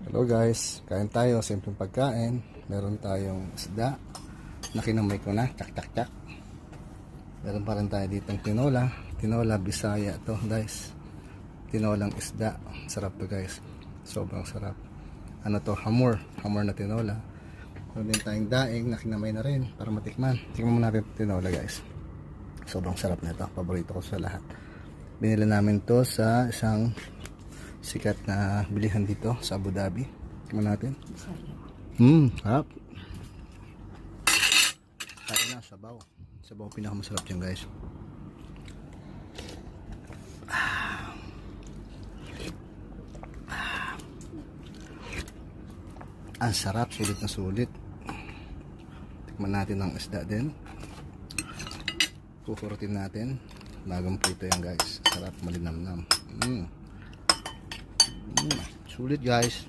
Hello guys, kain tayo, simpleng pagkain. Meron tayong isda na kinamay ko na, tsak tsak tsak. Meron pa rin tayo ditong tinola. Tinola Bisaya to guys. Tinolang isda, sarap to guys. Sobrang sarap. Ano to, hamor na tinola. Meron din tayong daing na kinamay na rin para matikman. Tingnan mo natin tinola guys. Sobrang sarap nito, paborito ko sa lahat. Binili namin to sa isang sikat na bilihan dito sa Abu Dhabi. Tingnan natin. Harap. Tayo na, sabaw. Sabaw pinakamasarap dyan guys. Ang sarap, sulit na sulit. Tikman natin ang isda din. Kukurutin natin. Bagong prito yan guys. Sarap, malinamnam. Sulit guys.